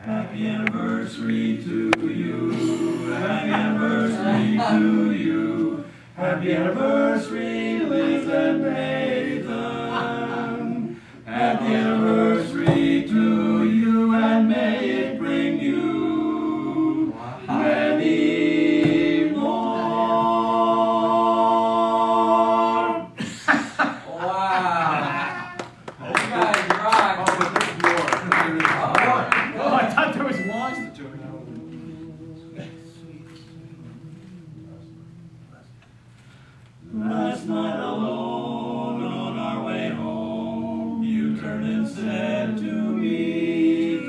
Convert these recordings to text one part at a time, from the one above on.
Happy anniversary to you. Happy anniversary to you. Happy anniversary, Liz and Nathan. Happy anniversary to you, and may it bring you many more. Wow. You guys rock. Oh, I thought there was laws to do it. Last night alone on our way home, you turned and said to me,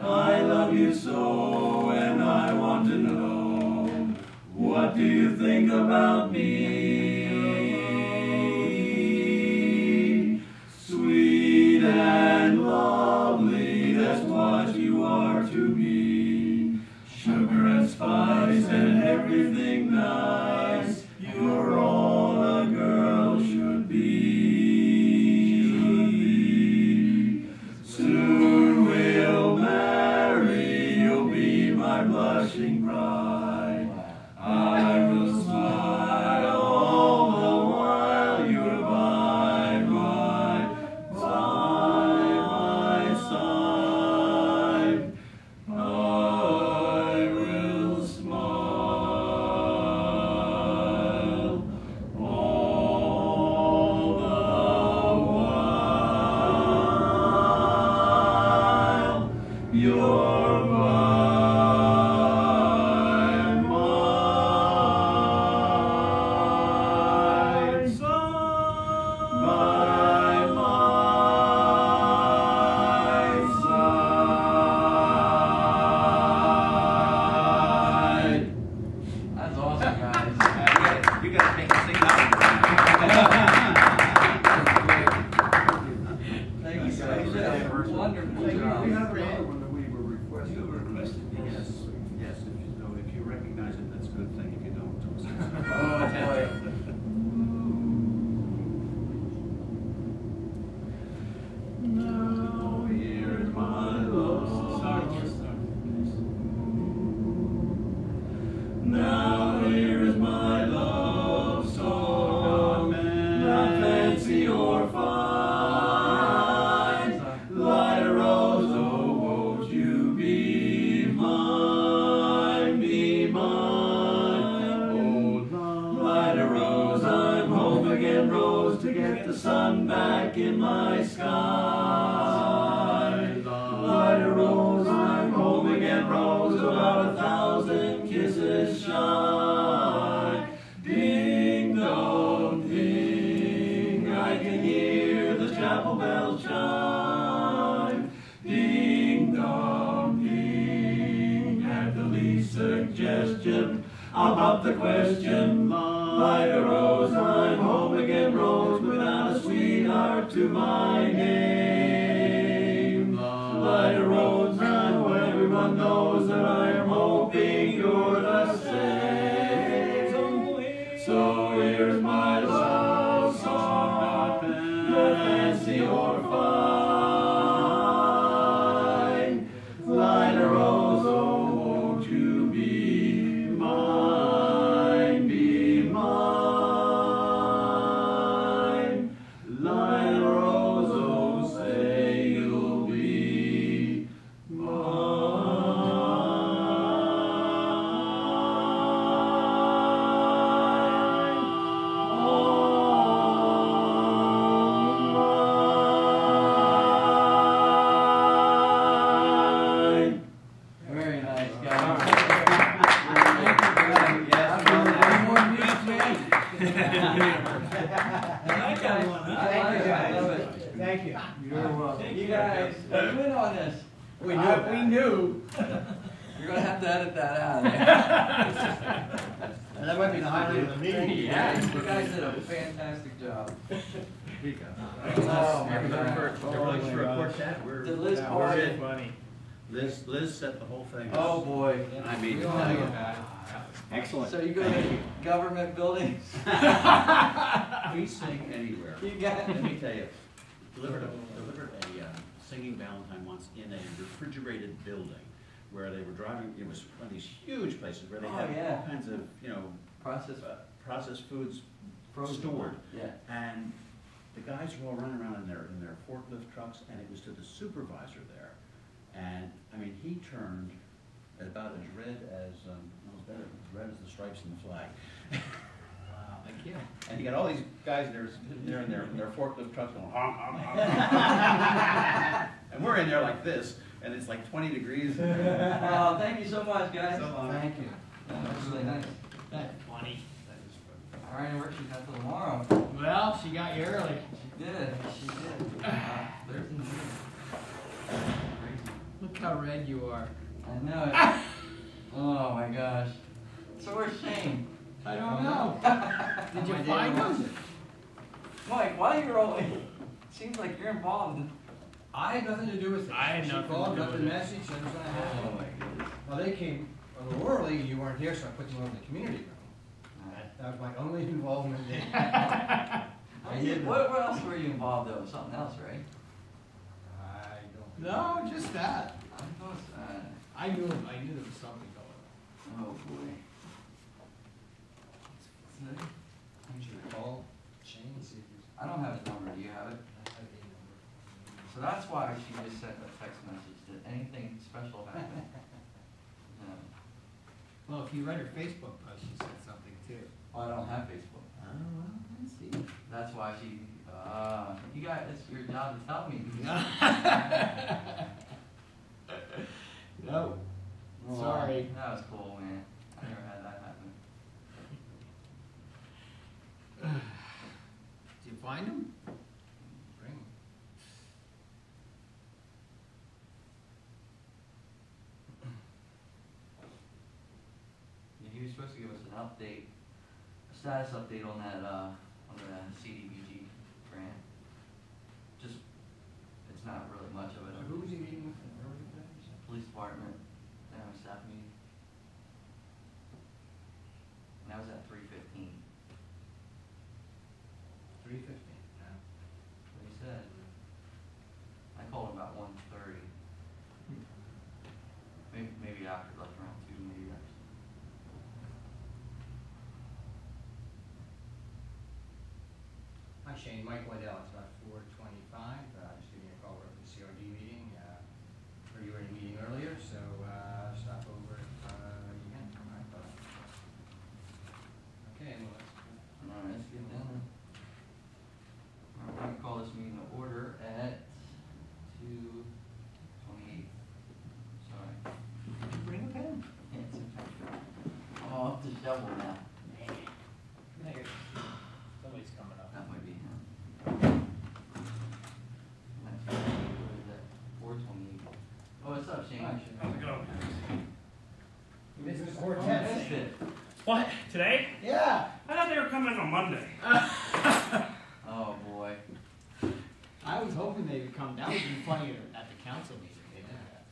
I love you so, and I want to know, what do you think about me? Sweet and lovely, that's what you are to me. Sugar and spice and everything nice, you're all a girl should be. Soon we'll marry, you'll be my blushing bride. I will smile all the while you're by my side. I will smile all the while you're by my side. By my side. That's awesome, guys. You guys make me sing that Thank you, guys. Wonderful We job. have another one that we were requesting. You requested, yes, yes. If you recognize it, that's a good thing. If you don't, don't say so. Oh, boy. Now here's my love. Now here's my love song. Not fancy or fine. Light a rose, oh, won't you be mine? Be mine. Oh, light a rose, I'm home again, Rose, to get the sun back in my sky. Light a rose, I'm home again, Rose, about 1,000 kisses shy. Ding dong ding, I can hear the chapel bell chime. Ding dong ding, at the least suggestion, I'll pop the question. Light a rose, I'm home again, Rose, without a sweetheart to my name. Light a rose, now everyone knows that I am hoping you're the same. So here's my love song, not fancy or fine. Light a rose, oh, won't you be mine? Be mine. Light a rose, oh, say you'll be mine. Very nice, guys. Thank you. You're welcome. You guys, you in on this. We knew. You're going to have to edit that out. That might be the highlight of the meeting. Yeah, you guys did a fantastic job. Here you go. Oh, my Everybody God. for everybody for a quartet. We're Did Liz we're party? in. Funny. Liz set the whole thing. Oh, boy. I mean, We to all tell you. know. Excellent. So you go to government buildings? We sing anywhere. You got Let me tell you, delivered a singing Valentine once in refrigerated building where they were driving. It was one of these huge places where they Oh, had yeah. all kinds of, processed foods stored. Yeah. And the guys were all running around in their forklift trucks, and it was to the supervisor there. And I mean, he turned about as red as better, as red as the stripes in the flag. Wow, I can't. And you got all these guys sitting there in their forklift trucks going honk, honk, honk. And we're in there like this, and it's like 20 degrees. Oh, thank you so much, guys. So long. Thank you. That was really nice. That's funny. All right, and work she's not till tomorrow. Well, she got you early. She did. She did. There's crazy. Look how red you are. I know it. Oh my gosh. So where's Shane? I don't know. Did you find him? Mike, why you're all? Seems like you're involved. I had nothing to do with it. I had nothing She called, to do left a with it. message, said it was gonna Oh happen. my goodness. Well, they came a little early, you weren't here, so I put them over in the community room. That was my only involvement there. What else were you involved though? Something else, right? I don't. No, just that. I thought, I knew there was something going on. oh boy. I should call Shane and see if he's. I don't have his number. Do you have it? I have a number. So that's why she just sent a text message. Did anything special happen? No. Well, if you read her Facebook post, she said something too. Oh, I don't have Facebook. Oh, well, let's see. That's why she. You got. It's your job to tell me. No. Oh, Sorry. That was cool, man. I never had that happen. Did you find him? Bring him. Yeah, he was supposed to give us an update, a status update on that CDBG grant. Just, it's not really much of it. So who was he meeting with? Where was he at? Police department, staff meeting. And that was at 3:15. 3:15. What he said. I called him about 1:30. Maybe after, like around 2, maybe actually. Hi Shane, Mike Waddell, it's about 4:25, just giving you a call, we're at the CRD meeting, heard you were in a meeting earlier, so, stop over if, you can, alright, okay, well, Alright, let's get down. Alright, we're gonna call this meeting to order at 2:28. Sorry. Bring a pen. Yeah, it's okay. I'm off the shovel now. Somebody's coming up. That might be him. What is that? 4:28. Oh, what's up, Shane? How's it going? You missed the I quartet. missed it. What? Today? Yeah. I thought they were coming on Monday. Oh, boy. I was hoping they would come. That would be funny at the council meeting.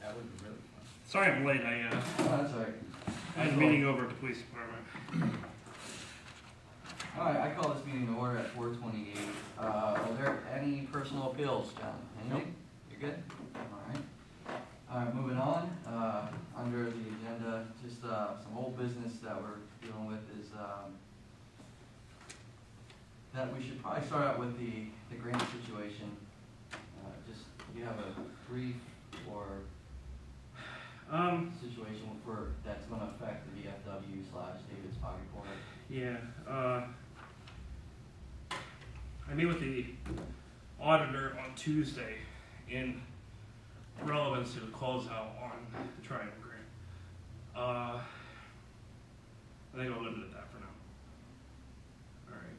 That would be really fun. Sorry I'm late. Oh, that's all right. I had a meeting over at the police department. All right, I call this meeting to order at 4:28. Are there any personal appeals, John? Anything? You're good? All right. All right, moving on. Under the agenda, just some old business that we're dealing with is that we should probably start out with the grant situation. Just, do you have a brief or situation that's going to affect the VFW/David's Pocket Corner? Yeah. I meet with the auditor on Tuesday in relevance to the closeout on the Triangle Grant. I think I'll leave it at that for now. All right.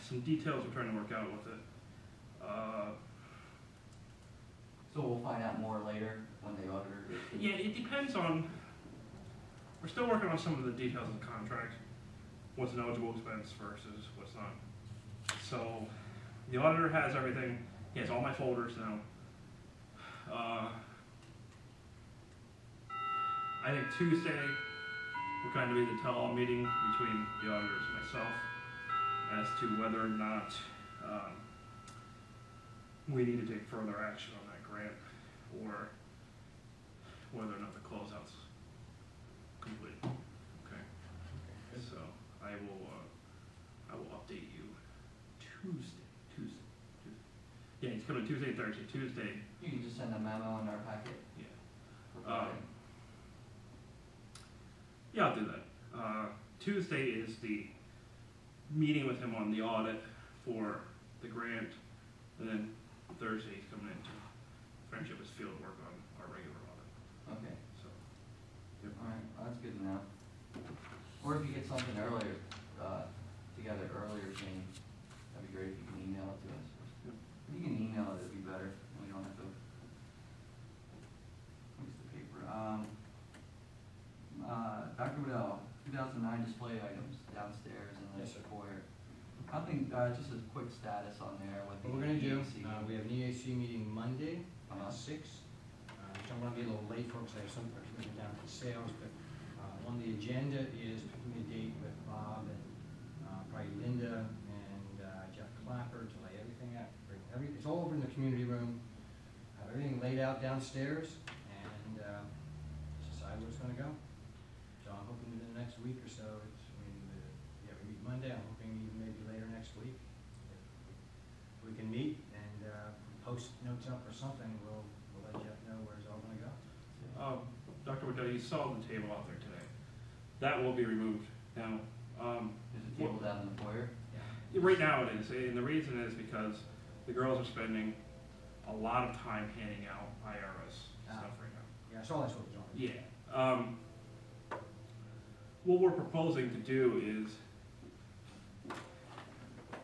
Some details we're trying to work out with it. So we'll find out more later when the auditor. Yeah, it depends on. We're still working on some of the details of the contract. What's an eligible expense versus what's not. So the auditor has everything. He has all my folders now. I think Tuesday we're going to be the tell-all meeting between the auditors and myself as to whether or not we need to take further action on that grant, or whether or not the closeout's complete. Okay. So I will update you Tuesday. Yeah, he's coming Tuesday, Thursday, Tuesday. You can just send a memo in our packet. Yeah. for Friday. Yeah, I'll do that. Tuesday is the meeting with him on the audit for the grant, and then Thursday he's coming in to finish up his field work on our regular audit. Okay, So, alright, well, that's good to know. Or if you get something earlier, together earlier, Shane, that'd be great if you can email it to us. Yep. If you can email it, it'd be better, we don't have to waste the paper. Dr. Waddell, 2009 display items downstairs in the Yes, sir. foyer. I think, just a quick status on there with the What we're gonna do, EAC. we have an EAC meeting Monday Uh-huh. at 6. Which I'm gonna be a little late for, because I have some commitment down to sales, but, on the agenda is picking a date with Bob and, probably Linda and, Jeff Clapper to lay everything out. It's all over in the community room, have everything laid out downstairs, and, decide where it's gonna go. So I'm hoping within the next week or so, we meet Monday, I'm hoping even maybe later next week. If we can meet and, post notes up or something, we'll let Jeff know where it's all gonna go. Dr. Waddell, you saw the table out there today. That will be removed. Now, Is the table down in the foyer? Yeah. right now it is, and the reason is because the girls are spending a lot of time handing out IRS stuff right now. Yeah, I saw that's what was on. Yeah. What we're proposing to do is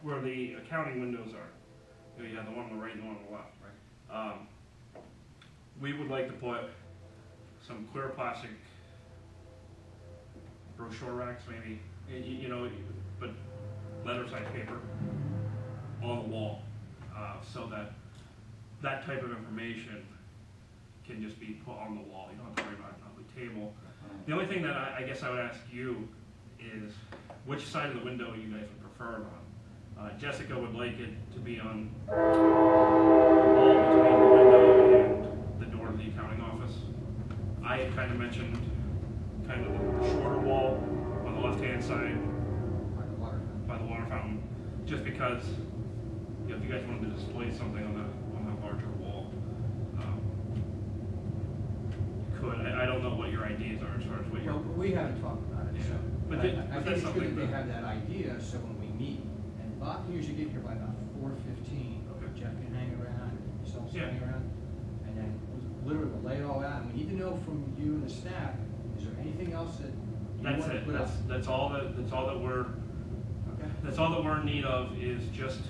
where the accounting windows are. You have the one on the right and the one on the left. Right. We would like to put some clear plastic brochure racks, maybe, but letter-sized paper on the wall, so that that type of information can just be put on the wall. You don't have to worry about it on the table. The only thing that I guess I would ask you is which side of the window you guys would prefer it on. Jessica would like it to be on the wall between the window and the door to the accounting office. I had kind of mentioned kind of the shorter wall on the left-hand side By the water. by the water fountain, just because if you guys wanted to display something on that larger wall, you could. I don't know what your ideas are as far as what your. Well, we haven't talked about it, so. But I that's think it's good something that they that- have that idea, so when we meet, and Bob can usually get here by about 4:15. Okay. Jeff can hang around, yourself Yeah. hang around, and then literally we'll lay it all out, and we need to know from you and the staff, is there anything else that you want That's to it. put up? That's all that we're. Okay. That's all that we're in need of is just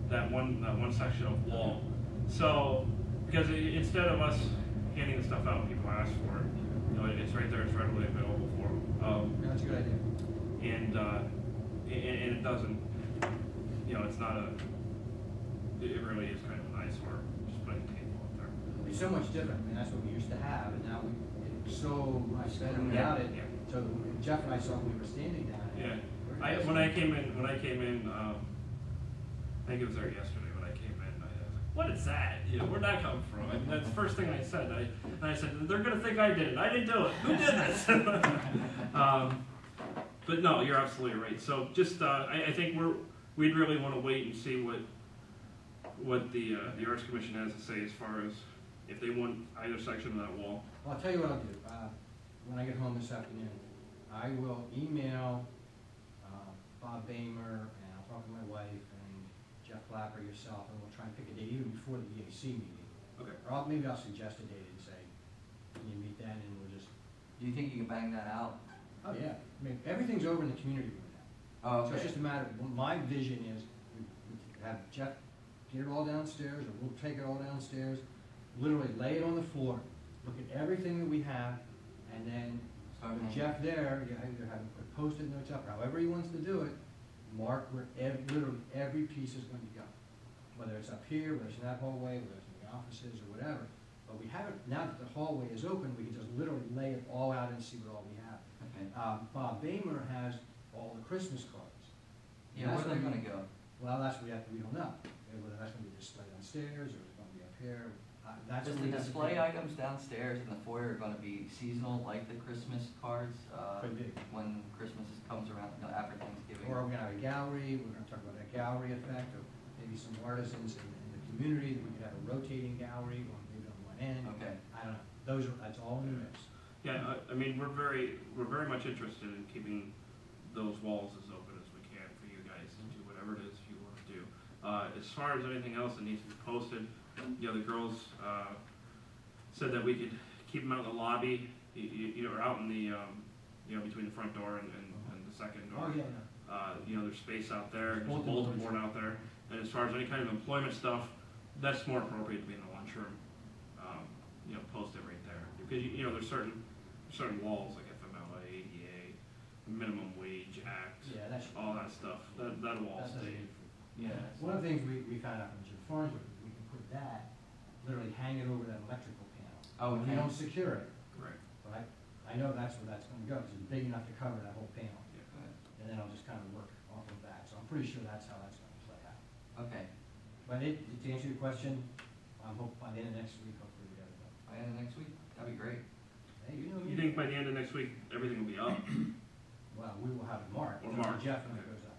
that one section of wall. So, because instead of us handing the stuff out, people ask for it. It's right there. It's readily available for them. Yeah, that's a good idea. And it doesn't. It's not a. It really is kind of an eyesore. Just putting a table up there. It's so much different, I mean, that's what we used to have, and now it's so much better without it. Yeah. So Jeff and I saw when we were standing down. Yeah. When I came in, I think it was there yesterday when I came in. I was like, "What is that? Where'd that come from?" And that's the first thing I said. I said, "They're gonna think I did it. I didn't do it. Who did this?" But no, you're absolutely right. So just, I think we'd really want to wait and see what the Arts Commission has to say as far as if they want either section of that wall. Well, I'll tell you what I'll do, when I get home this afternoon, I will email, Bob Bamer, and I'll talk to my wife, and Jeff Clapper, yourself, and we'll try and pick a date even before the EAC meeting. Okay. Or maybe I'll suggest a date and say, can you meet then, and we'll just, Do you think you can bang that out? oh yeah, I mean, everything's over in the community room now. Oh, So it's okay. just a matter, my vision is, we have Jeff get it all downstairs, or we'll take it all downstairs, literally lay it on the floor, look at everything that we have, and then Start with hanging. Jeff there, you either have him put post-it notes up, however he wants to do it, mark where literally every piece is going to go. Whether it's up here, whether it's in that hallway, whether it's in the offices or whatever. But we haven't, now that the hallway is open, we can just literally lay it all out and see what all we have. Okay. Bob Bamer has all the Christmas cards. Yeah, where are they gonna go? Well, that's what we don't know. Whether whether that's gonna be displayed downstairs or it's gonna be up here. That's Is what we the have to display figure out. items downstairs in the foyer gonna be seasonal, like the Christmas cards, Could be. when Christmas comes around, you know, after Thanksgiving? Or we're gonna have a gallery, we're gonna talk about a gallery effect, of maybe some artisans in the community, we could have a rotating gallery, or maybe on one end. Okay, I don't know, that's all in the mix. Yeah, I mean, we're very much interested in keeping those walls as open as we can for you guys to do whatever it is you want to do. As far as anything else that needs to be posted, you know, the girls, said that we could keep them out in the lobby, you know, or out in the, you know, between the front door and the second door. Oh, yeah, You know, there's space out there, there's a Bulletin bulletin boards. board out there, and as far as any kind of employment stuff, that's more appropriate to be in the lunchroom. You know, post it right there, because you know, there's certain laws like FMLA, ADA, minimum wage act, yeah, that's. all that stuff, that wall That's stay. yeah. One of the things we found out from Jim Farnsworth, we can put that, literally hang it over that electrical panel. Oh, We okay. don't secure it, Correct. but I know that's where that's gonna go, because it's big enough to cover that whole panel. Good. And then I'll just kind of work off of that, so I'm pretty sure that's how that's gonna play out. Okay, But to answer your question, I hope by the end of next week, hopefully we got it done. by the end of next week, that'd be great. Hey, you know You me. think by the end of next week, everything will be up? Well, we will have it marked. Or It'll be marked, Jeff when it okay. goes up.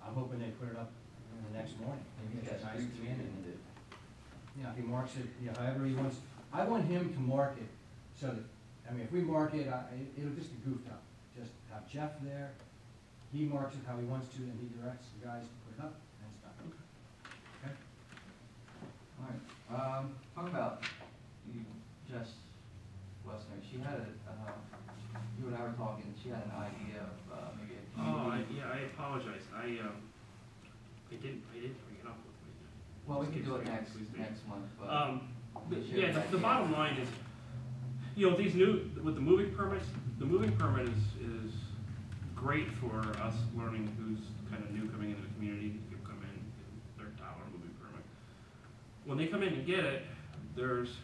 I'm hoping they put it up the next morning. Maybe he's It's got nice streets to we be in can it. do. You know, he marks it, you know, however he wants. I want him to mark it so that, I mean, if we mark it, it'll just be goofed up. Just have Jeff there, he marks it how he wants to, and he directs the guys to put it up, and it's done. Okay? All right, talk about you, Jess Wessner, she had you and I were talking, she had an idea of, maybe a Oh, community. yeah, I apologize, I didn't bring it up with me. Well, we can Please do it do, next, please do. next month, but. Yeah, the bottom line is, you know, these new, with the moving permits, the moving permit is great for us learning who's kind of new coming into the community, who come in, get their dollar moving permit. When they come in and get it, there's,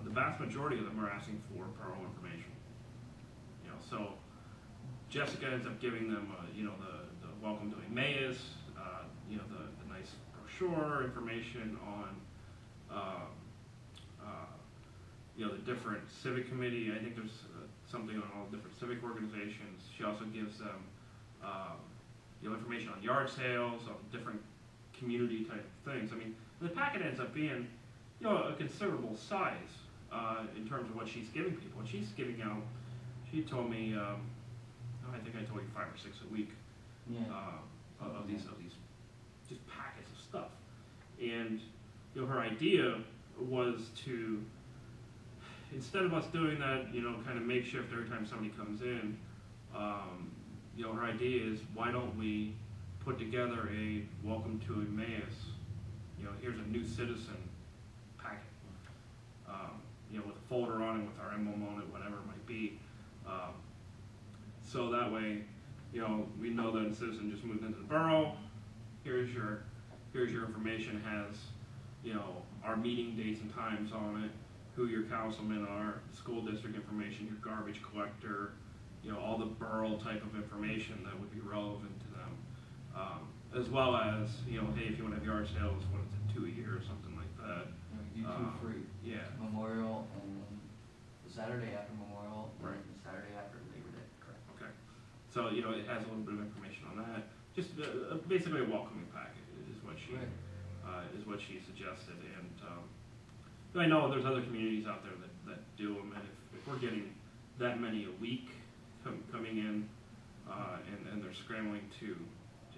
the vast majority of them are asking for parole information. You know, so Jessica ends up giving them, you know, the welcome to Emmaus, you know, the nice brochure information on, you know, the different civic committee. I think there's something on all different civic organizations. She also gives them, you know, information on yard sales, on different community type things. I mean, the packet ends up being, you know, a considerable size in terms of what she's giving people. And she's giving out, she told me, I think I told you 5 or 6 a week Yeah, of these just packets of stuff. And you know, her idea was to, instead of us doing that, you know, kind of makeshift every time somebody comes in, you know, her idea is, why don't we put together a welcome to Emmaus, you know, here's a new citizen packet, you know, with a folder on it, with our emblem on it, whatever it might be. So that way, you know, we know that a citizen just moved into the borough, here's your information, has, you know, our meeting dates and times on it, who your councilmen are, school district information, your garbage collector, you know, all the borough type of information that would be relevant to them. As well as, you know, hey, if you want to have yard sales, what is it, 2 a year or something like that. you do free. Yeah, Memorial and the Saturday after Memorial, Right. and the Saturday after Labor Day. okay. So, you know, it has a little bit of information on that. Just basically a welcoming packet is what she suggested. And I know there's other communities out there that do them, and if we're getting that many a week coming in, and they're scrambling to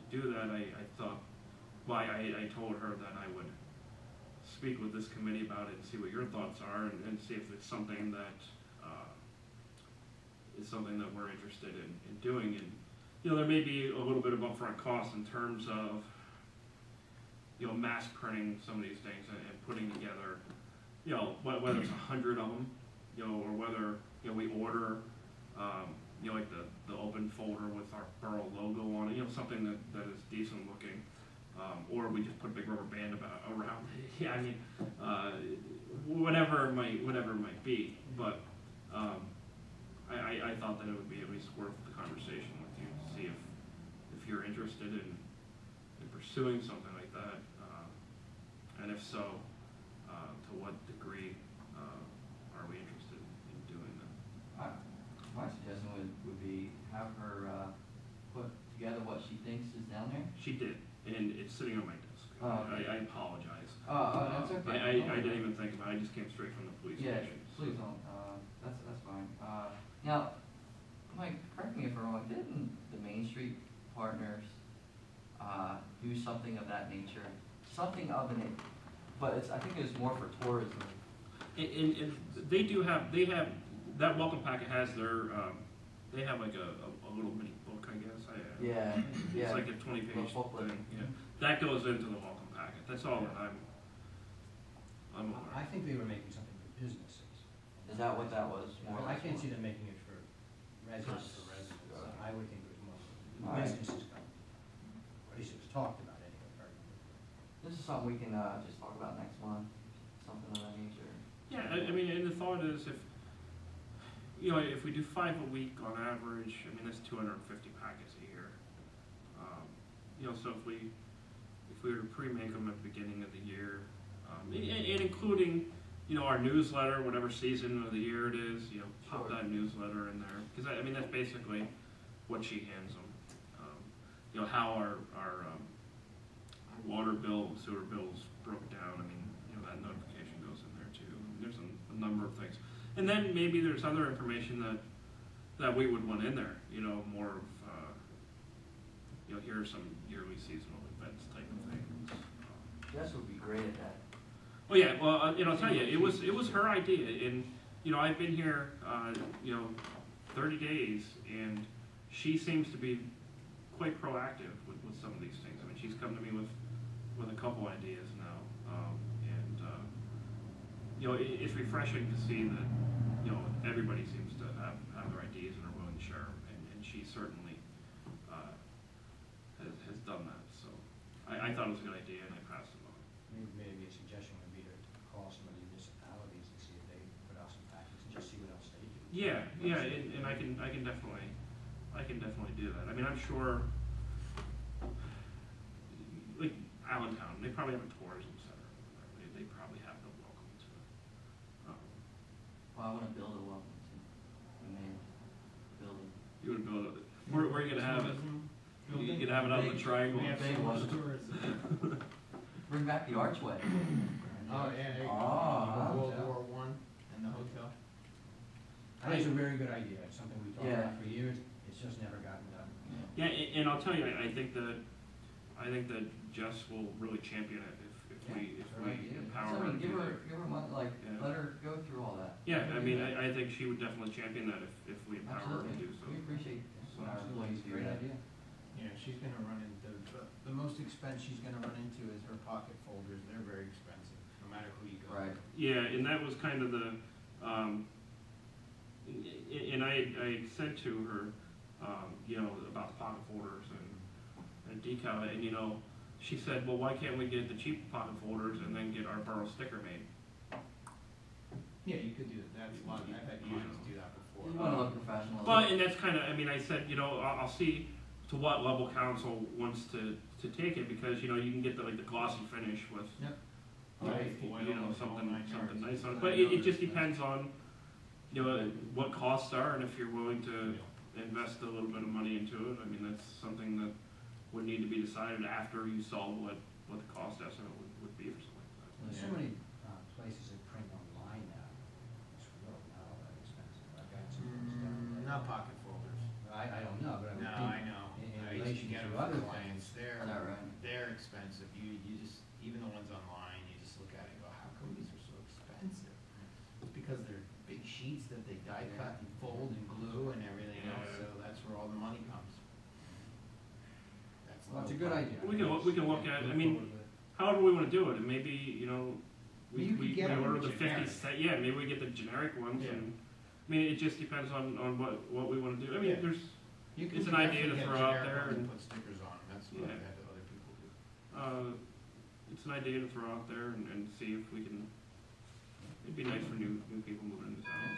do that, I thought, well, I told her that I would speak with this committee about it and see what your thoughts are, and see if it's something that is something that we're interested in doing. And you know, there may be a little bit of upfront cost in terms of, you know, mass printing some of these things and putting together, you know, whether it's 100 of them, you know, or whether, you know, we order, you know, like the open folder with our borough logo on it, you know, something that is decent looking, or we just put a big rubber band around it. Yeah, I mean, whatever it might be, but I thought that it would be at least worth the conversation with you to see if you're interested in pursuing something like that? And if so, to what degree are we interested in doing that? My suggestion would be have her put together what she thinks is down there. She did, and it's sitting on my desk. Okay. I apologize. That's okay. I didn't even think about it. I just came straight from the police Yeah, station. please don't. That's fine. Now, Mike, correct me if I'm wrong. Didn't the Main Street Partners do something of that nature? Something of an, but I think it's more for tourism. And they have that welcome packet has their they have like a little mini book, I guess. Yeah. It's like a 20-page Little booklet. thing. Yeah, that goes into the welcome packet. That's all that I'm I aware. think they were making something for businesses. Is that what that was? Well, I can't see them making it for residents. I would think it was more All right. businesses coming. Or at least it was talked about anyway. This is something we can just talk about next month. Something of that nature. Yeah, I mean, and the thought is if we do 5 a week on average, I mean that's 250 packets a year. So if we were to pre-make them at the beginning of the year, and including our newsletter, whatever season of the year it is, pop Sure. that newsletter in there, because I mean that's basically what she hands them. How our water bill, sewer bills broke down. I mean, that notification goes in there too. There's a number of things, and then maybe there's other information that we would want in there. More of here are some yearly seasonal events type of things. Jess would be great at that. Well, yeah. Well, I'll tell you, it was her idea, and I've been here, 30 days, and she seems to be quite proactive with some of these things. I mean, she's come to me with a couple ideas now, it's refreshing to see that everybody seems to have their ideas and are willing to share them, and she certainly has done that. So I thought it was a good idea, and I passed it on. Maybe a suggestion would be to call some of the municipalities and see if they put out some packets and just see what else they do. Yeah, and I can definitely do that. I mean, I'm sure, like Allentown, they probably have a tourism center. They probably have the welcome to. Well, I want to build a welcome to the main building. You would build it. Where are you gonna have it? You could have it out in the triangle. We have Big so much one. tourism. Bring back the archway. Oh, yeah, there you go. Ah, World hotel. War I and the hotel. I think it's a very good idea. It's something we've talked Yeah. about for years. It's just never gotten done. Yeah, and I'll tell you, I think that Jess will really champion it if we empower her. So, give her a month, Yeah. let her go through all that. Yeah, I mean, I think she would definitely champion that if we empower her to do Absolutely. so. We appreciate when our employees do Great that. idea. Yeah, she's gonna run into, the most expense she's gonna run into is her pocket folders. They're very expensive, no matter who you go. Right. Yeah, and that was kind of the, and I said to her, about the pocket folders and decal, and she said, well, why can't we get the cheap pocket folders and then get our borough sticker made? Yeah, you could do that. That's a lot, I've had unions do that before. You want to look professional. Well, and that's kind of, I said, I'll see to what level council wants to take it, because, you can get the glossy finish with, something nice on it. But it just depends on, what costs are, and if you're willing to invest a little bit of money into it. I mean, that's something that would need to be decided after you saw what the cost estimate would be for something like that. There's so many places that print online now. It's really not all that expensive. I've got some things down there. Not pocket folders. I don't know, but I would No, think I know. in I used to relation get to them other for things. clients. They're, Is that right? they're expensive. You just, even the ones online, you just look at it and go, how come these are so expensive? It's because they're big sheets that they die cut and fold and glue and everything else, so that's where all the money comes. That's Well, it's a good idea. We can look at it. I mean, Move forward with it. however we want to do it, and maybe, we You could get them order the generic. 50 yeah, maybe we get the generic ones, Yeah. and, it just depends on what we want to do. I mean, Yeah. there's, You can it's an idea to definitely get throw out generic there ones and- put stickers on them. That's what Yeah. I've had other people do. it's an idea to throw out there and see if we can, it'd be nice for new people moving into town.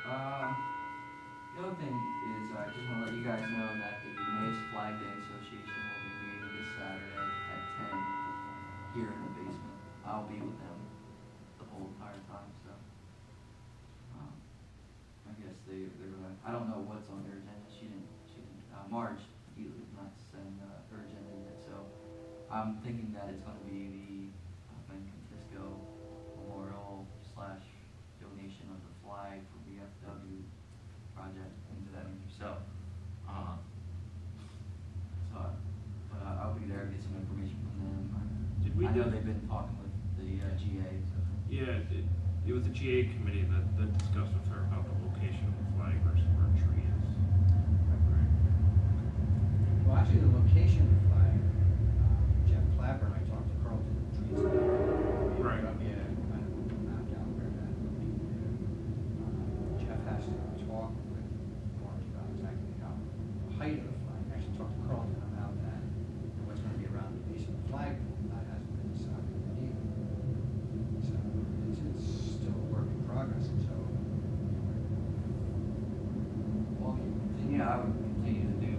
The other thing is, I just want to let you guys know that the Emmaus Flag Day Association will be meeting this Saturday at here in the basement. I'll be with them the whole entire time, so. I guess they're gonna, I don't know what's on their agenda. She didn't, Marge, he did not send her agenda yet, so I'm thinking that it's gonna be the Ben Confisco Memorial / donation of the flag for VFW project into that nature. So, I'll be there, get some information from them. Did we I know do- they've been talking with the GA, so. Yeah, it was the GA committee that discussed with her about the location of the flag versus where a tree is. Right. Well, actually, the location of the flag, Jeff Clapper and I talked to Carlton Trees. Right. Kind of map down where that would be there. Jeff has to talk with Mark about exactly how the height of the flag, actually talk to Carlton about that, and what's gonna be around the base of the flagpole. That hasn't been decided either. So it's still a work in progress until, Well, I would continue to do,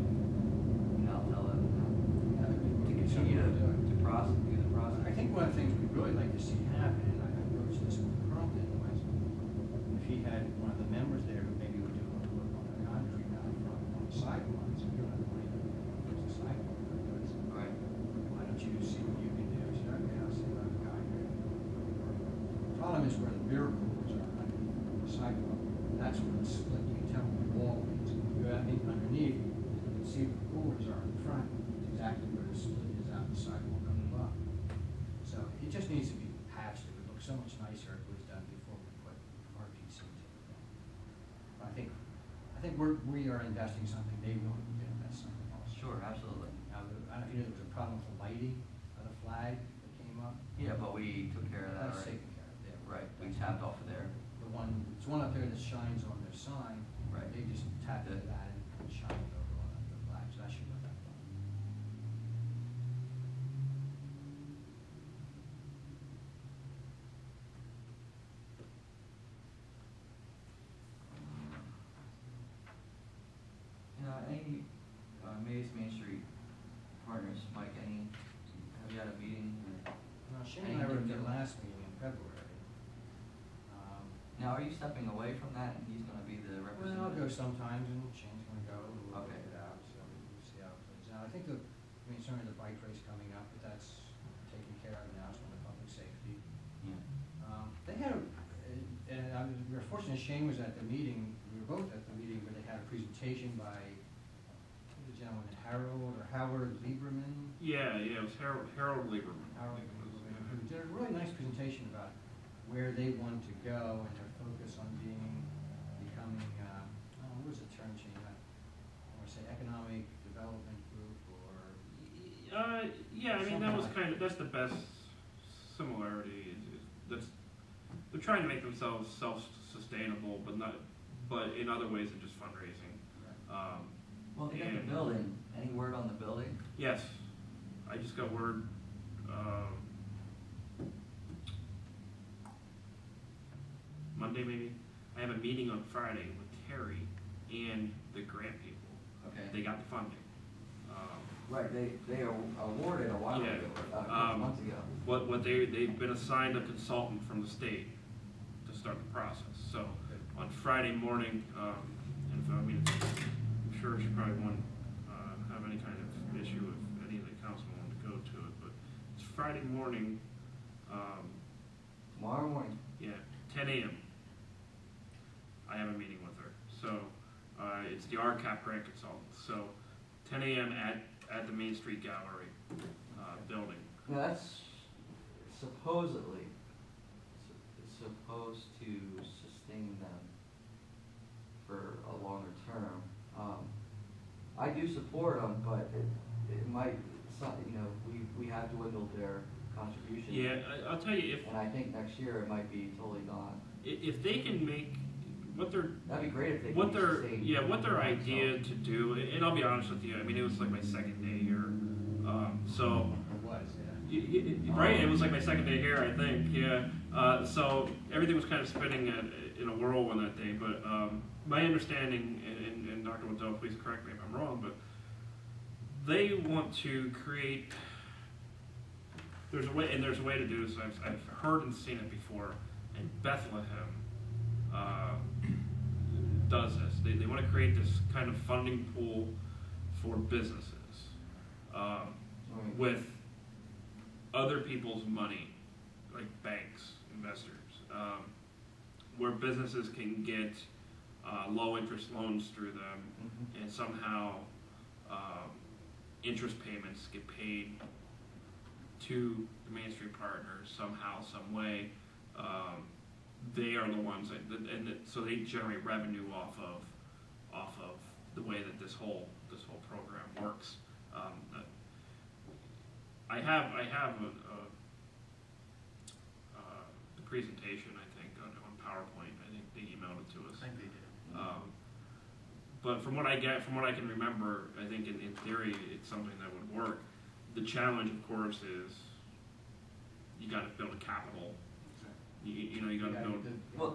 I'll tell them, to continue to do the process. I think one of the things we'd really like to see happen, and I approached this with Carlton, was if he had one of the members there who maybe would do a little work on the concrete now on the sidewalks, we don't have money to fix the sidewalk, but Right. why don't you see what you can do? He said, okay, I'll see what I've got here. The problem is where the beer coolers are underneath the sidewalk, that's where it's split, you can tell where the wall is. You go out underneath, you can see where the coolers are in front, it's exactly where the split is out the sidewalk up above. So it just needs to be patched, it would look so much nicer if it was done before we put RPC to it. But I think we are investing something, they will invest something else. Sure, absolutely. Now, I don't know if you knew there was a problem with the lighting of the flag that came up. Yeah, but we took care of that That's already. taken care of, yeah. Right, we tapped off of there. It's one up there that shines on their sign. Right. They just tapped into that and shined it over on the flag, so that should look that fun. Any Main Street partners, Mike, have you had a meeting? Shane and I were at their last meeting in February. Now, are you stepping away from that and he's gonna be the Well, representative? I'll go sometimes and Shane's gonna go, and we'll Okay. work it out, so we'll see how it plays out. I think certainly the bike race coming up, but that's taken care of now, it's on the public safety. Yeah. They had we were fortunate Shane was at the meeting, we were both at the meeting where they had a presentation by the gentleman, Howard Lieberman. Yeah, it was Harold Lieberman. Who did a really nice presentation about where they want to go and their focus on becoming, what was the term, Shane? I want to say economic development group or. Yeah, I mean, that's the best similarity. They're trying to make themselves self-sustainable, but in other ways than just fundraising. Well, they got the And- building, any word on the building? Yes, I just got word, Monday maybe. I have a meeting on Friday with Terry and the grant people. Okay. They got the funding. Right, they awarded a while Yeah, ago, a couple months ago. What they've been assigned a consultant from the state to start the process. So on Friday morning, and if, I'm sure she probably won't have any kind of issue if any of the councilmen want to go to it, but it's Friday morning, Tomorrow morning. yeah, 10 a.m. I have a meeting with her. So it's the RCAP grant consultant. So 10 a.m. at the Main Street Gallery building. Now that's supposedly supposed to sustain them for a longer term. I do support them, but it might, we have dwindled their contribution. Yeah, I'll tell you, And I think next year it might be totally gone. if they can make what they're That'd be great if they what could their sustain. what their idea to do, and I'll be honest with you, I mean, it was like my second day here, so It was, yeah. right, it was like my second day here, I think, yeah. So everything was kind of spinning in a whirlwind that day, but my understanding, and Dr. Waddell, please correct me if I'm wrong, but they want to create there's a way, and there's a way to do this. I've heard and seen it before, and Bethlehem does this. They want to create this kind of funding pool for businesses with other people's money, like banks, investors, where businesses can get low interest loans through them, and somehow interest payments get paid to the Main Street partners somehow, some way. They are the ones so they generate revenue off of the way that this whole program works. I have the presentation, I think, on PowerPoint. I think they emailed it to us. I think they did. But from what I can remember, I think in theory it's something that would work. The challenge, of course, is you got to build a capital. You know, you got to build.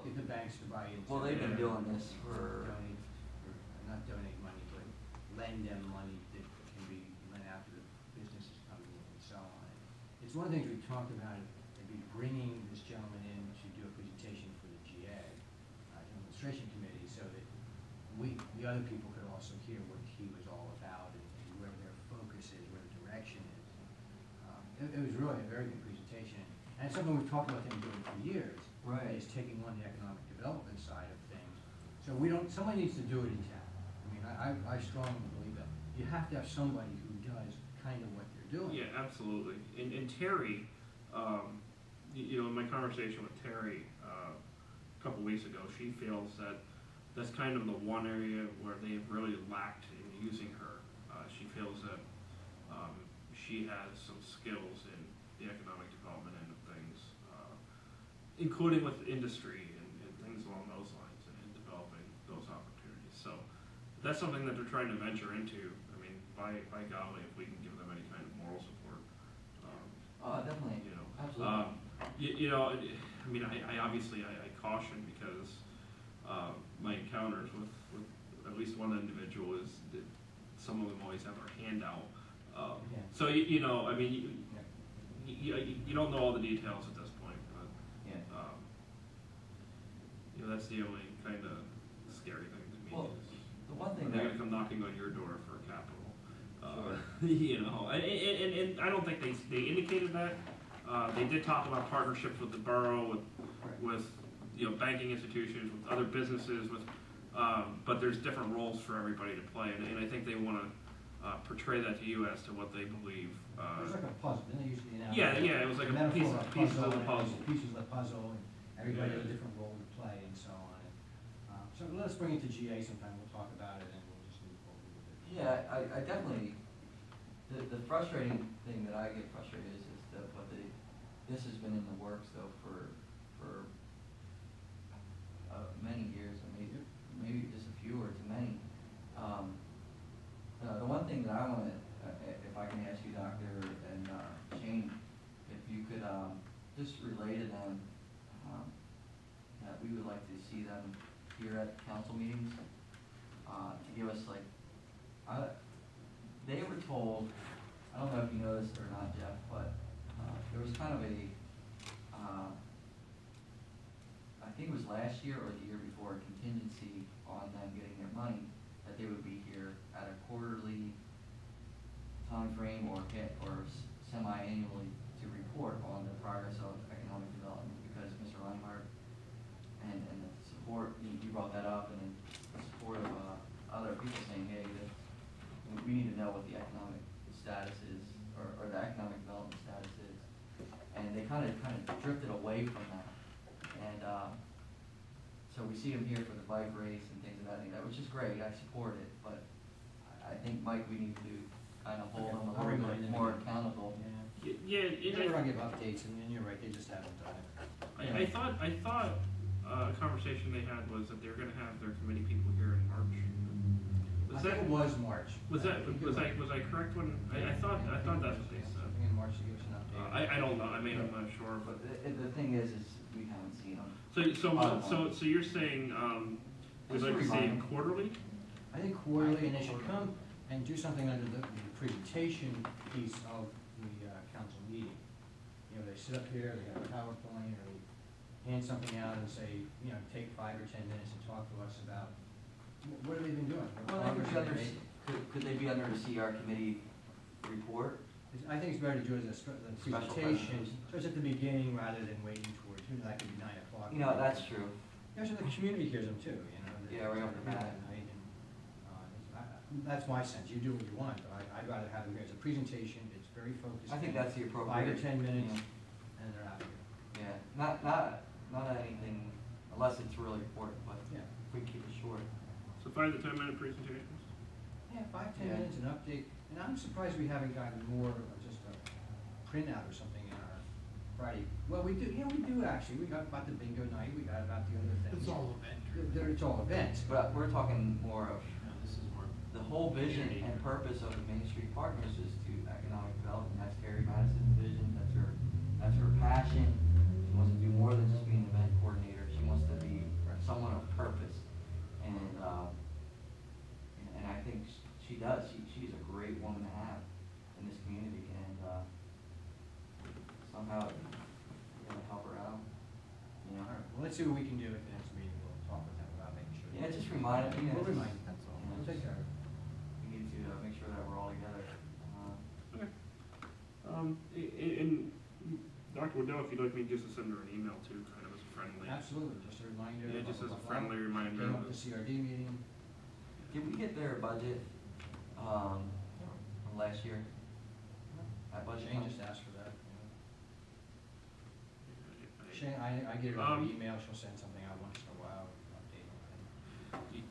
Get the banks to buy into. Well, they've been doing this for. Not donate money, but lend them money that can be lent out to the businesses coming in and so on. It's one of the things we talked about, maybe bringing this gentleman in to do a presentation for the GA, Demonstration Committee, so that the other people could also hear what he was all about and where their focus is, where the direction is. It was really a very good presentation. And it's something we've talked about them doing for years. Right. Is taking on the economic development side of things. So somebody needs to do it in town. I strongly believe that. You have to have somebody who does kind of what they're doing. Yeah, absolutely. And Terry, you know, in my conversation with Terry a couple weeks ago, she feels that that's kind of the one area where they've really lacked in using her. She feels that she has some skills in the economic development end of things, including with industry and things along those lines, and developing those opportunities. So that's something that they're trying to venture into. I mean, by golly, if we can give them any kind of moral support. Definitely. You know, Absolutely. you know, I mean, I obviously I caution because my encounters with at least one individual is that some of them always have their hand out. Yeah. So you know, I mean, you don't know all the details at this point, but Yeah. you know, that's the only kind of scary thing to me. Well, is the one thing they're that gonna come knocking on your door for capital. Sure. You know, and I don't think they indicated that. They did talk about partnerships with the borough, with you know, banking institutions, with other businesses, but there's different roles for everybody to play, and I think they want to portray that to you as to what they believe. It was like a puzzle, didn't they usually announce? Yeah, it was like a pieces of the puzzle. Pieces of the puzzle, and everybody had a different role to play and so on. So let's bring it to GA sometime, we'll talk about it and we'll just move forward with it. Yeah, I definitely, the frustrating thing that I get frustrated is that this has been in the works though for many years, and maybe just a few or too many. The one thing that I want to, if I can ask you, Doctor, and Shane, if you could just relay to them that we would like to see them here at council meetings to give us like, they were told, I don't know if you know this or not, Jeff, but there was kind of a, I think it was last year or the year before, a contingency on them getting their money, that they would be here at a quarterly time frame or semi-annually to report on the progress of economic development, because Mr. Reinhardt and the support, you brought that up, and the support of other people saying, hey, we need to know what the economic status is, or the economic development status is. And they kind of drifted away from that. And so we see them here for the bike race and things of that nature, which is great, I support it, but I think, Mike, we need to kind of hold them a I'll little remind bit them more again. accountable. Yeah, They're gonna give updates, and you're right, they just haven't done it. I thought a conversation they had was that they were going to have their committee people here in March. I think it was March. Was I think you're right. I correct when I thought that's what they said. I think in March to give us an update. I don't know. I mean, I'm not sure, But but the thing is we haven't seen them. so you're saying we'd like to see it quarterly? I think quarterly, and they should come and do something under the presentation piece of the council meeting. sit up here, they have a PowerPoint, or they hand something out and say, you know, take 5 or 10 minutes and talk to us about what have they been doing? What Well, they could progress be have under, they made? could they be under the CR committee report? I think it's better to do it as the Special presentation, presentation. so it's at the beginning rather than waiting towards, you know, that could be 9 o'clock. You know, that's true. Yeah, so the community hears them too, you know. Yeah, right off the bat. At night, and, that's my sense, you do what you want, but I'd rather have them here as a presentation, it's very focused. I think that's the 5 or appropriate. 10 minutes, Yeah. and they're out of here. Yeah, not anything, unless it's really important, but Yeah. if we keep it short. So 5 to 10 minute presentations? Yeah, 5, 10 Yeah. minutes, an update, and I'm surprised we haven't gotten more of just a printout or something in our Friday. Well, we do, we do actually, we got about the bingo night, we got about the other things. It's all event driven. It's all events, But we're talking more of, No, this is more. the whole vision community. and purpose of the Main Street Partners is to economic development. That's Terry Madison's vision, that's her passion. She wants to do more than just be an event coordinator. She wants to be someone of purpose. And I think she does. She's a great woman to have in this community, and somehow we're gonna help her out. You know? all right, well, let's see what we can do at the next meeting, we'll talk with them about making sure. Yeah, just remind me. We'll remind you, That's all. we'll take care of it. We need to make sure that we're all together. And Dr. Waddell, if you'd like me just to send her an email too, kind of as a friendly. Absolutely, just a reminder. Yeah, just blah, as a blah, blah, friendly reminder. Came up of with the- the CRD meeting. Did we get their budget from last year? That budget? Shane comes- just asked for that. I- Shane, I get her Um, an email, she'll send something out once in a while, update on it.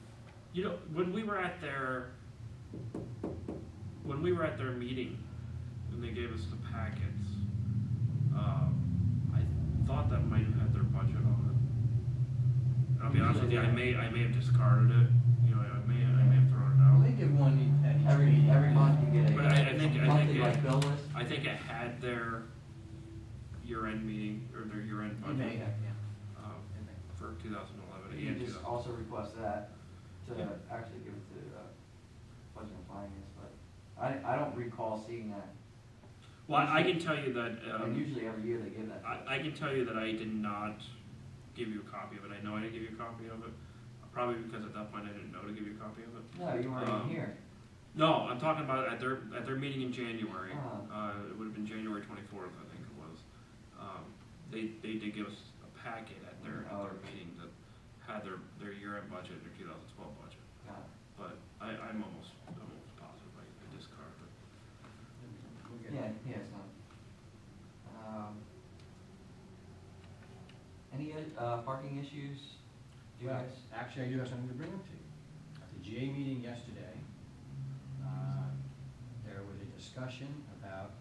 You know, when we were at their meeting, when they gave us the packets, I thought that might have had their budget on it. I'll be honest with you, I may have discarded it, you know, I may have thrown it Well, out. they give one at each Every meeting. month you get But I a think monthly it- like bill list. I think it had their year-end meeting, or their year-end You budget. may have, yeah. um, It may. For 2011, You and can just 2000. also request that to Yeah. actually give it to Budget and Finance, but I don't recall seeing that. Well, I can tell you that, And usually every year they give that. to us. I can tell you that I did not give you a copy of it. I know I didn't give you a copy of it, probably because at that point I didn't know to give you a copy of it. No, you weren't even here. No, I'm talking about at their meeting in January. Oh. It would have been January 24th, I think it was. They did give us a packet at their meeting that had their year-end budget, their 2012 budget. Got it. But I'm almost positive I discarded it. We'll get Yeah, it. yeah, it's not. Any parking issues? Do you Well, guys? actually, I do have something to bring up to you. At the GA meeting yesterday, there was a discussion about,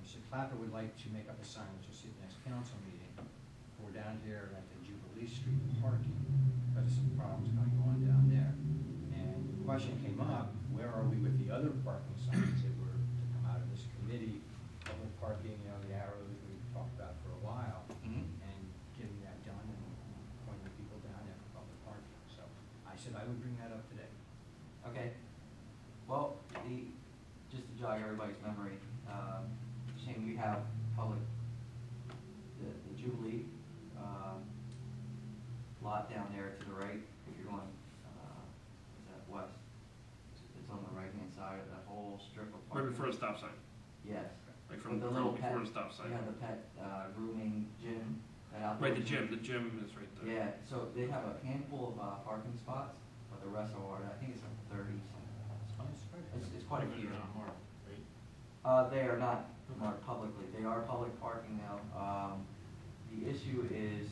Mr. Clapper would like to make up a sign, which you'll see at the next council meeting, for down here at the Jubilee Street parking, because of some problems going on down there. And the question came up, where are we with the other parking signs that were to come out of this committee, public parking, you know, the arrows we've talked about for a while, Mhm. and getting that done and pointing people down there for public parking. So I said I would bring that up today. Okay. Well, just to jog everybody's memory, Shane, we have public, the Jubilee, lot down there to the right, if you're going, is that west? It's on the right-hand side of that whole strip of Right parking. before the stop sign, Yes. like from With the little before pet, the stop sign. you have the pet grooming gym, that outdoor Right, the gym is right there. Yeah, so they have a handful of parking spots, but the rest are, I think it's like 30 something. It's quite a few. They're not marked, right? They are not marked publicly, they are public parking now. The issue is,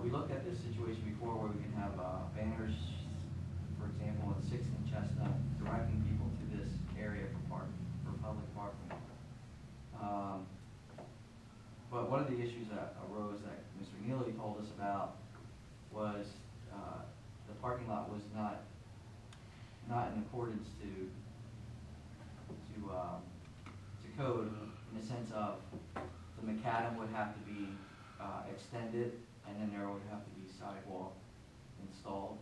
we looked at this situation before where we can have banners, for example, at 6th and Chestnut, directing people to this area for public parking. But one of the issues that arose that Mr. Neely told us about was the parking lot was not in accordance to code, in the sense of the macadam would have to be extended, and then there would have to be sidewalk installed,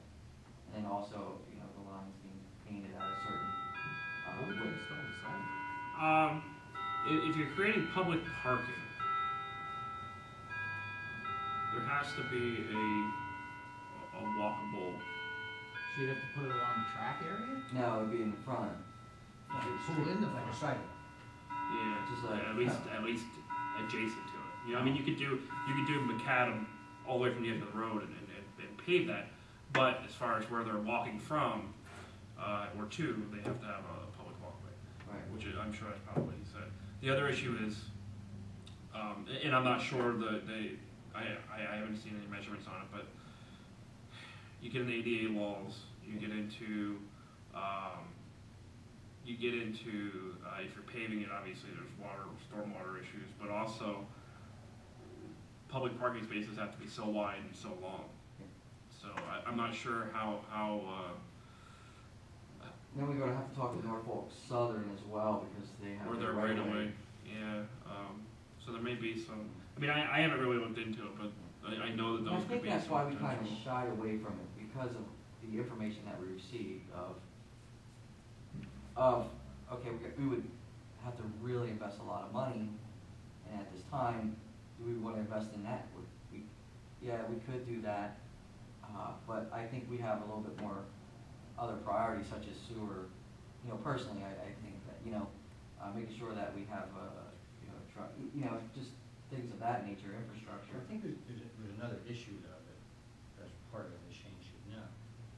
and then also, you know, the lines being painted at a certain What would you width. install the sign? If you're creating public parking, has to be a walkable. So you'd have to put it along the track area? No, it'd be in the front. Like pull in the, like a sidewalk? Yeah, Just like- at least adjacent to it. You know, I mean, you could do macadam all the way from the end of the road and pave that, but as far as where they're walking from or to, they have to have a public walkway, Right. which I'm sure that's probably what he said. The other issue is, and I'm not sure I haven't seen any measurements on it, but you get into ADA laws, you get into if you're paving it, obviously there's stormwater issues, but also public parking spaces have to be so wide and so long. So I'm not sure how Then we're gonna have to talk to Norfolk Southern as well, because they have. or their they're right right-of-way. away. Yeah. So there may be some. I mean, I haven't really looked into it, but I know that And those I could think be that's some why we kind of potential. shied away from it, because of the information that we received of, okay, we would have to really invest a lot of money, and at this time, do we want to invest in that? Yeah, we could do that, but I think we have a little bit more other priorities, such as sewer. You know, personally, I think that, making sure that we have, just things of that nature, infrastructure. I think there's another issue though that's part of it, Shane should know.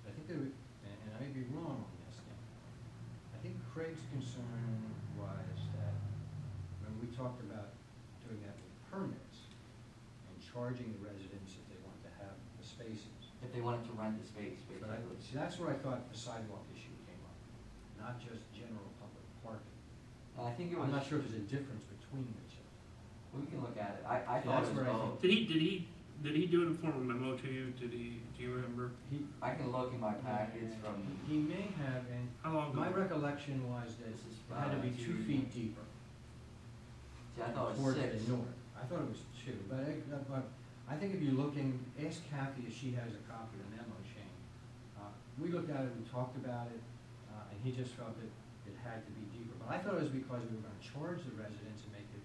I think and I may be wrong on this thing. I think Craig's concern was that when we talked about doing that with permits and charging the residents if they wanted to have the spaces. If they wanted to rent the space, But basically. see, that's where I thought the sidewalk issue came up, not just general public parking. And I think it was. I'm not sure if there's a difference between the two. We can look at it. I See, thought that's it was where I both. Did he do it in form of memo to you? Do you remember? I can look in my packets from, He may have, and How long ago? my recollection was that This is it had to be 2 feet deeper see, I thought it was towards 6. the north. I thought it was 2, but I think if you're looking, ask Kathy if she has a copy of the memo, Shane. We looked at it, we talked about it, and he just felt that it had to be deeper. But I thought it was because we were gonna charge the residents and make it,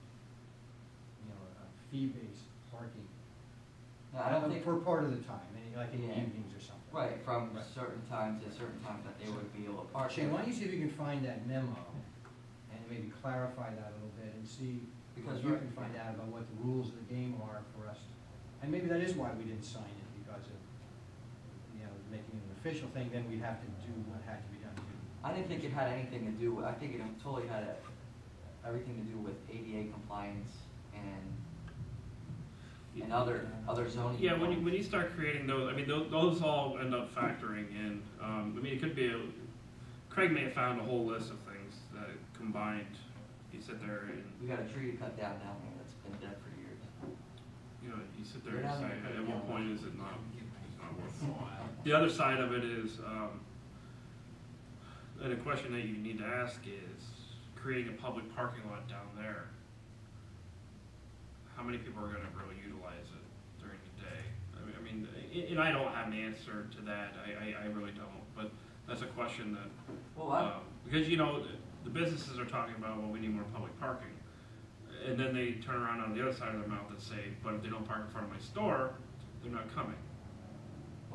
a fee-based parking. No, I don't think, For part of the time, like in the Yeah. evenings or something. right, from Right. certain times to certain times that they would be able to park. Shane, there. why don't you see if you can find that memo and maybe clarify that a little bit and see Because what you we're- can find out about what the rules of the game are for us. And maybe that is why we didn't sign it, because of, making it an official thing, then we'd have to do what had to be done too. I didn't think it had anything to do with, I think it totally had everything to do with ADA compliance and other zoning. Yeah, when you start creating those, I mean, those all end up factoring in. I mean, it could be Craig may have found a whole list of things that combined. You sit there and We got a tree to cut down there that's been dead for years. you sit there You're and not say, gonna at cut what down. point is it not worthwhile? The other side of it is, and a question that you need to ask is, creating a public parking lot down there, how many people are gonna really utilize it during the day? I mean, and I don't have an answer to that, I really don't, but that's a question that, Well, because, the businesses are talking about, well, we need more public parking. And then they turn around on the other side of their mouth and say, but if they don't park in front of my store, they're not coming.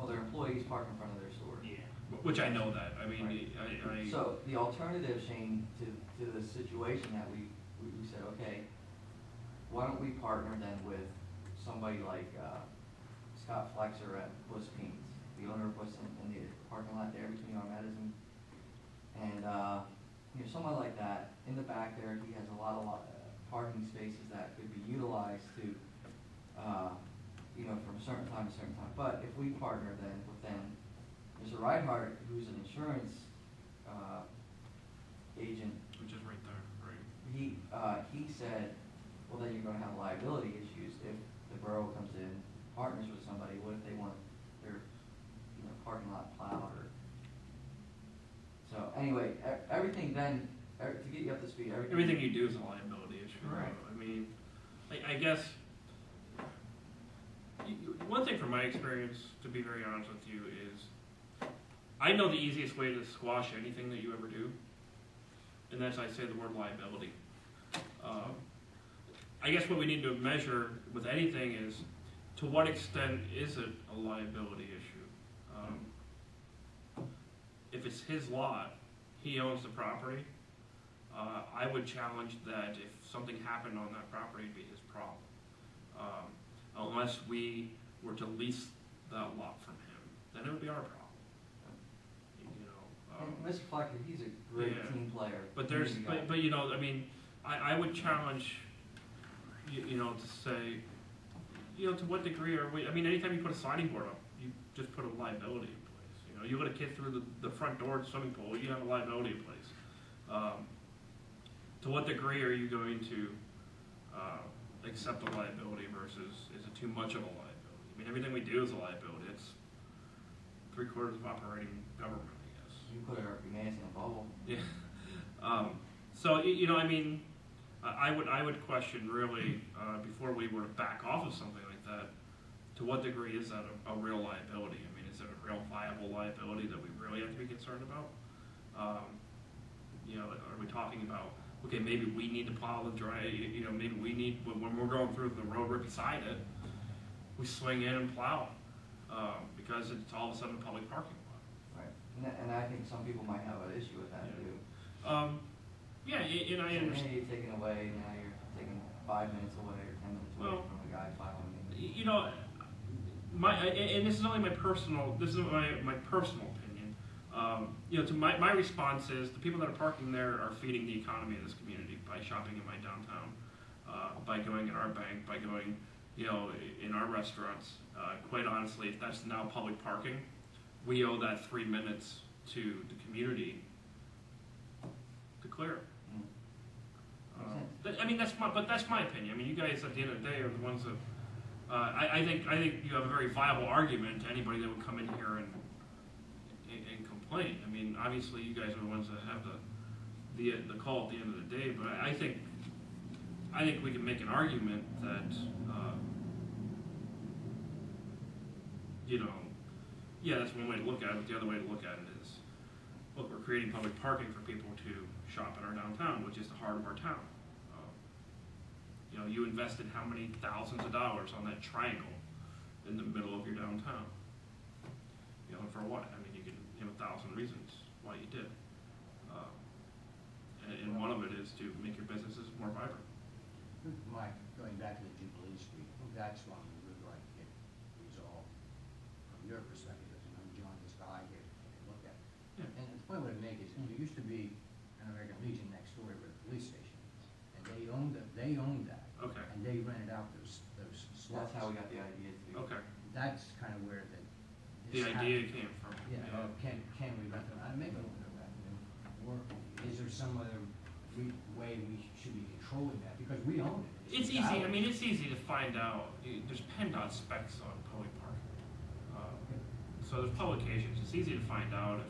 their employees park in front of their store. Which I know that, I mean, Right. I So the alternative, Shane, to the situation that we said, okay, why don't we partner then with somebody like Scott Flexer at Bush Kings, the owner of Bush in the parking lot there between our medicine, and someone like that in the back there, he has a lot of parking spaces that could be utilized to, from certain time to certain time. But if we partner then with them, Mr. Reinhardt, who's an insurance agent, which is right there, right? he said, well, then you're gonna have liability issues if the borough comes in, partners with somebody, what if they want their, parking lot plowed or. So anyway, everything then, to get you up to speed, Everything you do is a liability issue. Right. I mean, I guess, one thing from my experience, to be very honest with you, is I know the easiest way to squash anything that you ever do, and that's I say the word liability. I guess what we need to measure with anything is to what extent is it a liability issue? If it's his lot, he owns the property. I would challenge that if something happened on that property, it'd be his problem. Unless we were to lease that lot from him, then it would be our problem. You know, And Mr. Flecker, he's a great yeah. team player. but there's, community guy. but you know, I mean, I would challenge, you know, to say, you know, to what degree are we? I mean, anytime you put a signing board up, you just put a liability in place. You know, you let a kid through the front door of the swimming pool, you have a liability in place. To what degree are you going to accept a liability versus is it too much of a liability? I mean, everything we do is a liability. It's 3/4 of operating government, I guess. You put our humanity in a bubble. Yeah. So you know, I mean, I would question really before we were to back off of something like that. To what degree is that a real liability? I mean, is it a real viable liability that we really have to be concerned about? You know, are we talking about, okay, maybe we need to plow the dry, you know, maybe we need, when we're going through the road right beside it, we swing in and plow because it's all of a sudden a public parking lot. Right. And I think some people might have an issue with that Yeah. too. Yeah, and I So understand. maybe you're taking away, now you're taking 5 minutes away or 10 minutes away Well, from a guy plowing. You know, and this is only my personal, my personal opinion. You know, to my response is the people that are parking there are feeding the economy of this community by shopping in my downtown, by going in our bank, by going, you know, in our restaurants. Quite honestly, if that's now public parking, we owe that 3 minutes to the community to clear it. I mean, that's my opinion. I mean, you guys at the end of the day are the ones that. I think you have a very viable argument to anybody that would come in here and complain. I mean, obviously you guys are the ones that have the call at the end of the day. But I think we can make an argument that you know, yeah, that's one way to look at it. But the other way to look at it is, look, we're creating public parking for people to shop in our downtown, which is the heart of our town. You know, you invested how many thousands of dollars on that triangle in the middle of your downtown? You know, and for what? I mean, you can have 1,000 reasons why you did. And one of it is to make your businesses more vibrant. Mike, going back to the Jubilee Street, that's one we would like to get resolved from your perspective, as you know, John is the eye here to look at. Yeah. And the point I would make is, there used to be an American Legion next door where the police station is, and they owned that. Okay. And they rented out those slots. That's how we got the idea to. Okay. That's kind of where The this idea happened. came from. Yeah, can we rent them out? Maybe a little bit of revenue, or is there some other way we should be controlling that, because we own it. It's easy. I mean, it's easy to find out. There's PennDOT specs on public parking. So there's publications. It's easy to find out if.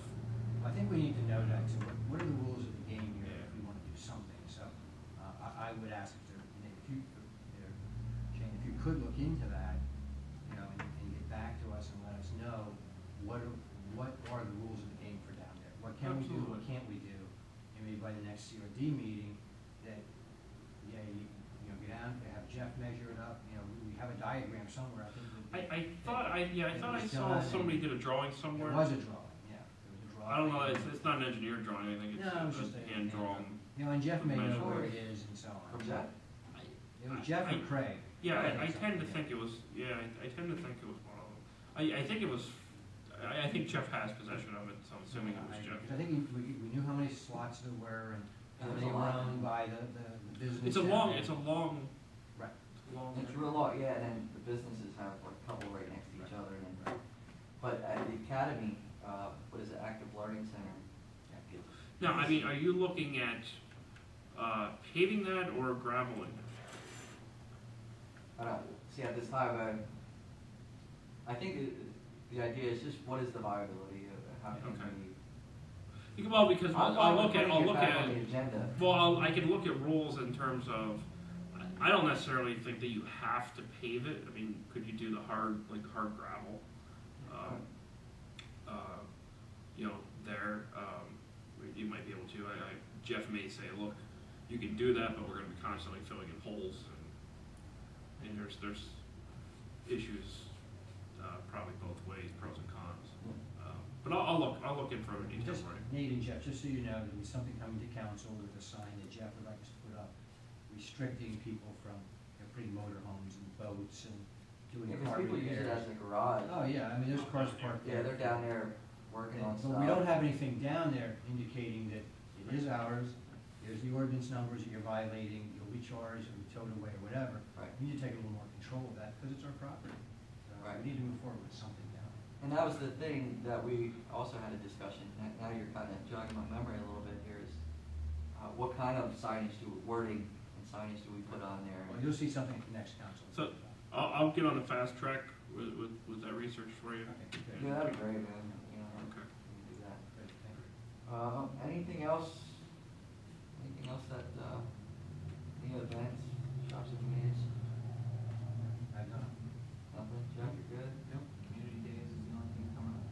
I think we need to know that, so what are the rules of the game here Yeah. if we want to do something? So, I would ask Shane, if you could look into that, you know, and get back to us and let us know what are the rules of the game for down there? What can we do, what can't we do? And maybe by the next CRD meeting, that, yeah, you know, get out, have Jeff measure it up, you know, we have a diagram somewhere, I think. I thought I saw somebody did a drawing somewhere. There was a drawing, yeah, there was a drawing. I don't know. It's not an engineer drawing. I think it's No, it was just a hand drawn. You know, and Jeff may know Measure. where it is and so on. From Jeff? It was Jeff and Craig. Yeah, I Craig tend to something, think it was. Yeah, I tend to think it was one of them. I think it was. I think Jeff has possession of it, so I'm assuming it was Jeff. I think we knew how many slots there were and how There's many a were lot. owned by the business. It's a long. Right. It's real long, yeah, and then the businesses have like a couple right next to each other, and then, but at the academy, what is it, Active Learning Center? Now, I mean, are you looking at paving that or graveling? I don't, see, at this time, I think the idea is just what is the viability of it, how can Okay. we. Well, because I'll look at. On the agenda. Well, I can look at rules in terms of. I don't necessarily think that you have to pave it. I mean, could you do the hard gravel? You know, there, you might be able to. Jeff may say, look, you can do that, but we're going to be constantly filling in holes, and there's issues, probably both ways, pros and cons. But I'll look in further detail Just, for you. Nate and Jeff, just so you know, there was something coming to council with a sign that Jeff would like us to put up restricting people from, putting motorhomes and boats and doing Yeah, car because people use it repairs. as a garage. Oh, yeah, I mean, there's cars parked there. Yeah, they're down there working on stuff. But we don't have anything down there indicating that it is ours, there's the ordinance numbers that you're violating, you'll be charged, you'll be towed away, or whatever. Right. We need to take a little more control of that, because it's our property. Right. We need to move forward with something down there. And that was the thing that we also had a discussion, now you're kind of jogging my memory a little bit here, is what kind of signage wording and signage do we put on there? Well, you'll see something at the next council. So I'll get on the fast track with that research for you. Okay, good. Yeah, that'd be great, man, you know, Okay. we can do that. Good, thank you. Anything else that, any events, shops and convenience? I've done. Nothing, Jeff, you're good? Nope, community days is the only thing coming up.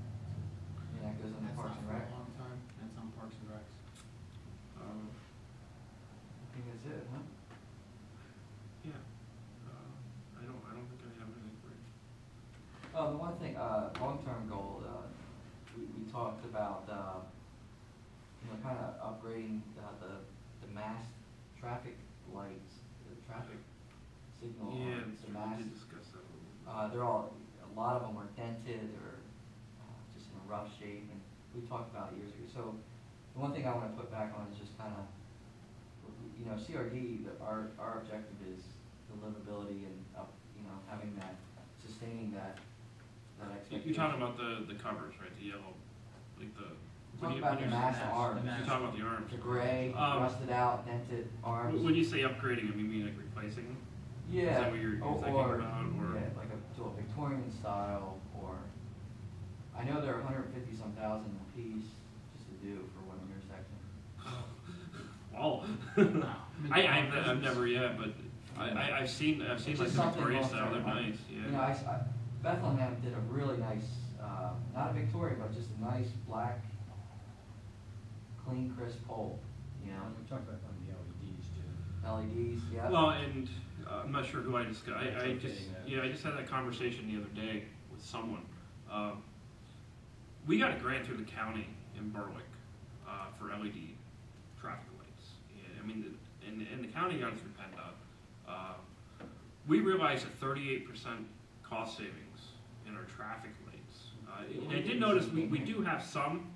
Yeah, that goes on the That's Parks not and for Rec. a long time, that's on Parks and Recs. I think that's it, huh? Yeah. I don't think I have anything for you. Oh, the one thing, long-term goal, we talked about, kind of upgrading the mass traffic lights, the traffic signal Yeah, lights, the we mass. did discuss that a little bit. They're all, a lot of them are dented or just in a rough shape, and we talked about it years ago. So the one thing I want to put back on is just kind of, CRD, our objective is the livability and having that, sustaining that expectation. You're talking about the covers, right? The yellow, like the. Talk about the mass arms. You're talking about the arms. The gray, rusted out, dented arms. When you say upgrading them, you mean like replacing them? Yeah. Is that what you're thinking or, about, or? Yeah, like to a Victorian style, or, I know they're 150-some thousand a piece just to do for one intersection. Wow. I've never yet, but I've seen like the just something Victorian long style, term. they're nice, You know, yeah. Bethlehem did a really nice, not a Victorian, but just a nice black, clean, crisp pole, We talked about one of the LEDs too. LEDs, yeah. Well, and I'm not sure who I discussed, I Okay, just had that conversation the other day with someone. We got a grant through the county in Berwick, for LED traffic lights. I mean, and the county got it through PennDOT. We realized a 38% cost savings in our traffic lights. And I did notice we do have some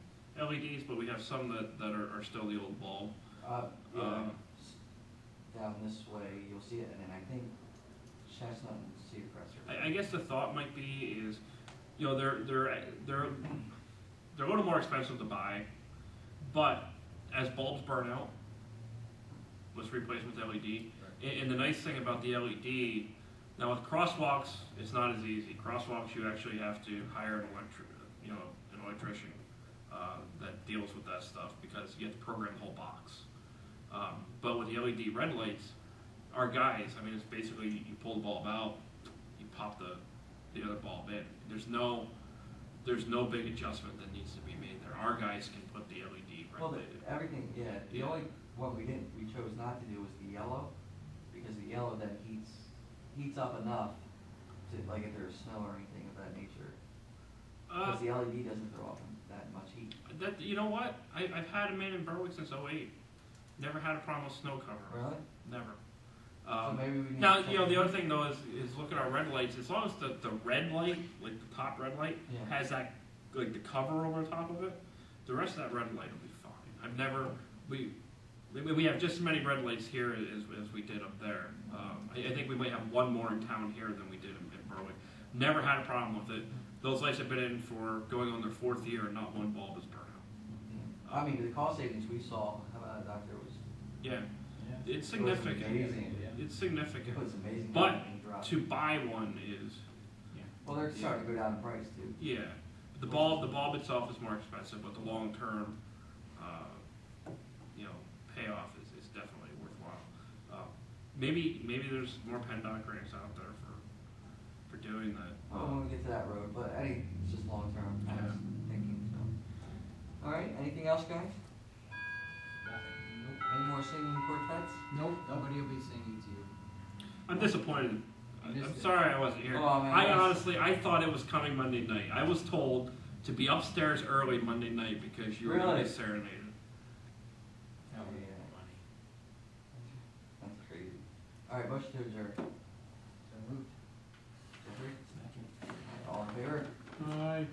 LEDs, but we have some that are still the old bulb. Down this way, you'll see it, and then I think Chestnut and Seacrest. I guess the thought might be is, they're a little more expensive to buy, but as bulbs burn out, let's replace them with LED. And the nice thing about the LED, now with crosswalks, it's not as easy. Crosswalks, you actually have to hire an electrician that deals with that stuff because you have to program the whole box. But with the LED red lights, our guys, I mean, it's basically you pull the bulb out, you pop the other bulb in. There's no big adjustment that needs to be made there. Our guys can put the LED red Well, light in. everything, yeah, the only one we chose not to do was the yellow, because the yellow then heats up enough to, like if there's snow or anything of that nature. Because the LED doesn't throw off that much heat. You know what? I've had them in Berwick since '08. Never had a problem with snow cover. Really? Never. So maybe we need Now, to check the it. other thing though is look at our red lights. As long as the red light, like the top red light, Yeah. has that, like the cover over the top of it, the rest of that red light will be fine. I've never, we have just as many red lights here as we did up there. I think we might have one more in town here than we did in Berwick. Never had a problem with it. Those lights have been in for going on their 4th year and not one bulb is burnt out. I mean, the cost savings we saw, Doctor, was, Yeah, Yeah. it's significant. amazing. It's it significant. was amazing. But how it dropped. to buy one is, Well, they're starting to go down in price too. yeah. The bulb itself is more expensive, but the long term, payoff is definitely worthwhile. Maybe there's more PennDOT grants out there for doing that. Well, when we get to that road, but it's just long term kind of thinking. So. All right, anything else, guys? Nothing. Any more singing quartets? Nope, nobody will be singing to you. I'm disappointed. You missed I'm it. sorry I wasn't here. Oh, man, I that's- honestly, I thought it was coming Monday night. I was told to be upstairs early Monday night because you were going to Really? be serenaded. That would be Yeah. funny. That's crazy. Alright, motion to adjourn. So moved. Jeffrey? All in favor? Aye.